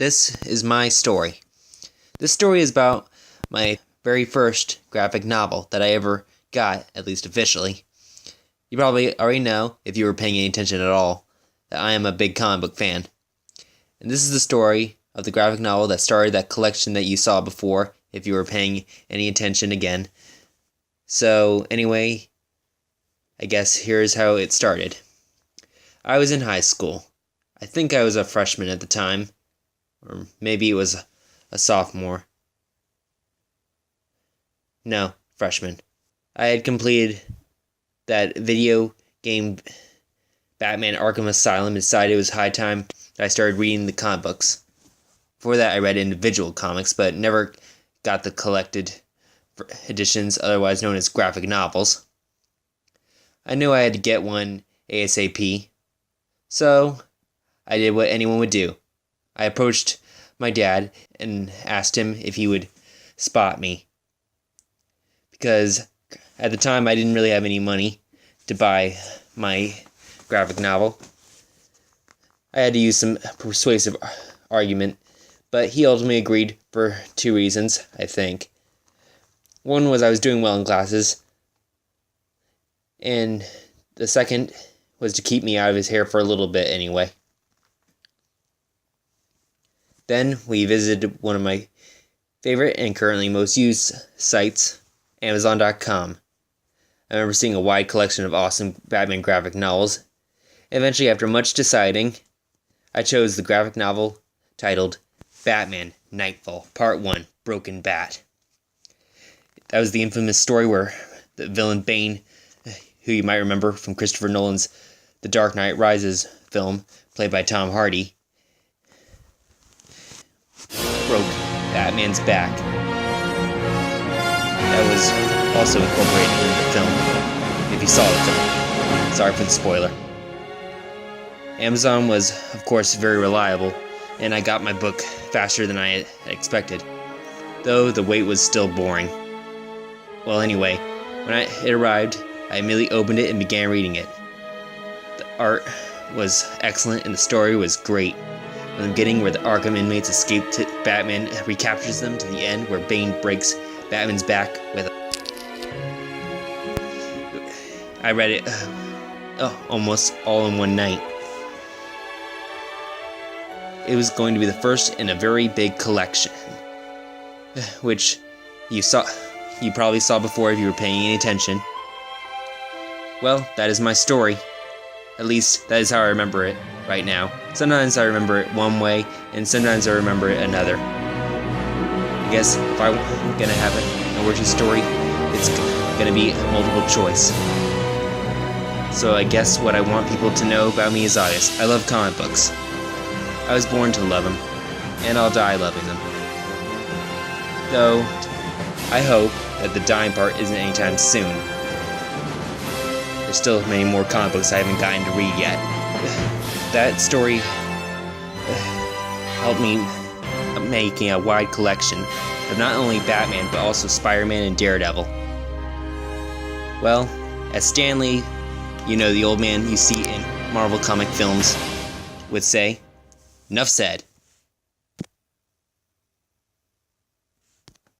This is my story. This story is about my very first graphic novel that I ever got, at least officially. You probably already know, if you were paying any attention at all, that I am a big comic book fan. And this is the story of the graphic novel that started that collection that you saw before, if you were paying any attention again. So, anyway, I guess here's how it started. I was in high school. I think I was a freshman at the time. Or maybe it was a sophomore. No, freshman. I had completed that video game Batman Arkham Asylum and decided it was high time that I started reading the comic books. Before that, I read individual comics, but never got the collected editions, otherwise known as graphic novels. I knew I had to get one ASAP, so I did what anyone would do. I approached my dad and asked him if he would spot me, because at the time I didn't really have any money to buy my graphic novel. I had to use some persuasive argument, but he ultimately agreed for two reasons, I think. One was I was doing well in classes, and the second was to keep me out of his hair for a little bit anyway. Then we visited one of my favorite and currently most used sites, Amazon.com. I remember seeing a wide collection of awesome Batman graphic novels. Eventually, after much deciding, I chose the graphic novel titled Batman Nightfall Part 1 Broken Bat. That was the infamous story where the villain Bane, who you might remember from Christopher Nolan's The Dark Knight Rises film, played by Tom Hardy, broke Batman's back. That was also incorporated in the film, if you saw the film. Sorry for the spoiler. Amazon was, of course, very reliable, and I got my book faster than I had expected, though the wait was still boring. Well, anyway, when it arrived, I immediately opened it and began reading it. The art was excellent and the story was great. From the beginning, where the Arkham inmates escape to Batman recaptures them, to the end where Bane breaks Batman's back with I read it almost all in one night. It was going to be the first in a very big collection, which you probably saw before if you were paying any attention. Well, that is my story. At least, that is how I remember it right now. Sometimes I remember it one way, and sometimes I remember it another. I guess if I'm gonna have an origin story, it's gonna be multiple choice. So I guess what I want people to know about me is obvious. I love comic books. I was born to love them, and I'll die loving them. Though, I hope that the dying part isn't anytime soon. There's still many more comic books I haven't gotten to read yet. That story helped me making a wide collection of not only Batman, but also Spider-Man and Daredevil. Well, as Stan Lee, you know, the old man you see in Marvel comic films, would say, enough said.